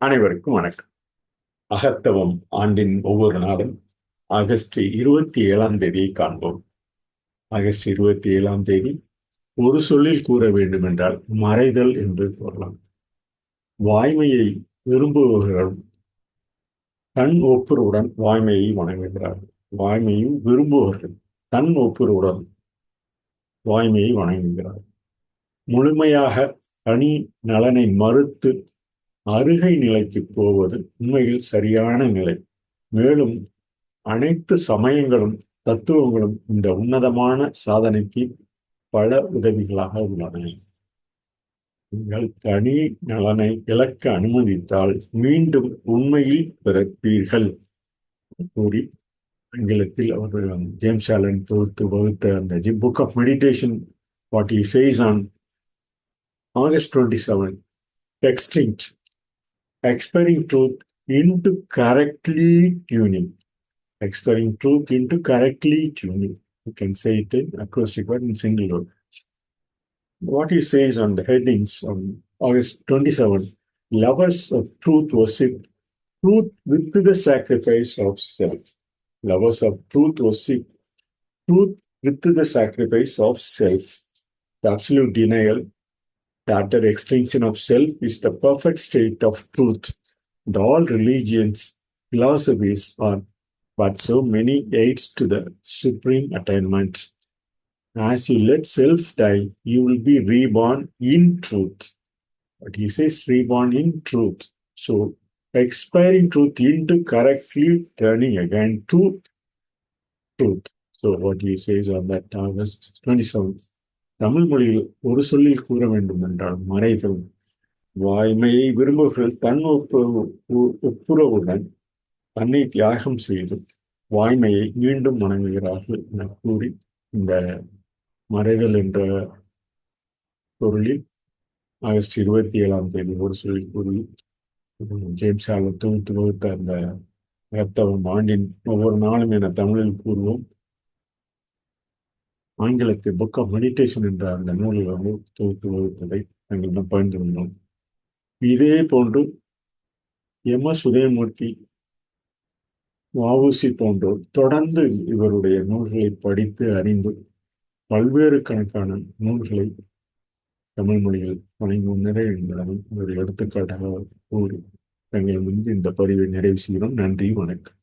அனைவருக்கும் வணக்கம். அகத்தவம் ஆண்டின் ஒவ்வொரு நாளும் ஆகஸ்ட் 27ஆம் தேதியை காண்போம். ஆகஸ்ட் 27ஆம் தேதி ஒரு சொல்லில் கூற வேண்டுமென்றால் மறைதல் என்று கூறலாம். வாய்மையை விரும்புபவர்கள் தன் ஒப்புருவுடன் வாய்மையை வணங்குகிறார்கள். வாய்மையும் விரும்புபவர்கள் தன் ஒப்புருவுடன் வாய்மையை வணங்குகிறார்கள். முழுமையாக தனி நலனை மறுத்து அருகை நிலைக்கு போவது உண்மையில் சரியான நிலை. மேலும் அனைத்து சமயங்களும் தத்துவங்களும் இந்த உன்னதமான சாதனைக்கு பல உதவிகளாக உள்ளன. நீங்கள் தனி நலனை இழக்க அனுமதித்தால் மீண்டும் உண்மையில் பிறப்பீர்கள் கூறி ஆங்கிலத்தில் அவர் ஜேம்ஸ் ஆலன் தொகுத்து வகுத்த அந்த book of meditation what he says on August 27 extinct expiring truth into correctly tuning. Expiring truth into correctly tuning. You can say it in acrostic word in single word. What he says on the headings on August 27, lovers of truth worship truth with the sacrifice of self. Lovers of truth worship truth with the sacrifice of self. The absolute denial, the utter extinction of self is the perfect state of truth. And all religions, philosophies are but so many aids to the supreme attainment. As you let self die, you will be reborn in truth. But he says reborn in truth. So expiring truth into correctly turning again to truth. So what he says on that August 27th. Tamil மொழியில் ஒரு சொல்லில் கூற வேண்டும் என்றால் மறைதல். வாய்மையை விரும்புவர்கள் தன் ஒப்புரவுடன் தன்னை தியாகம் செய்து வாய்மையை மீண்டும் வணங்குகிறார்கள் என கூறி இந்த மறைதல் என்ற பொருளில் ஆகஸ்ட் 27ஆம் தேதி ஒரு சொல்லி கூறி ஜேம்ஸ் ஆலன் தொகுத்து வகுத்த அந்த அகத்தவம் ஆண்டின் ஒவ்வொரு நாளும் என தமிழில் கூறுவோம். ஆங்கிலத்தில் புக் ஆஃப் மெடிடேஷன் என்ற அந்த நூலில் தொகுத்து வகுத்ததை எங்களிடம் பகிர்ந்து கொண்டோம். இதே போன்று எம்.எஸ். உதயமூர்த்தி, வ.உ.சி. போன்றோர் தொடர்ந்து இவருடைய நூல்களை படித்து அறிந்து பல்வேறு கணக்கான நூல்களை தமிழ் மொழியில் வழங்கி முன்னரே என்பதை ஒரு எடுத்துக்காட்டாக கூறி தங்கள் முன்பு இந்த பதிவை நிறைவு செய்கிறோம். நன்றி, வணக்கம்.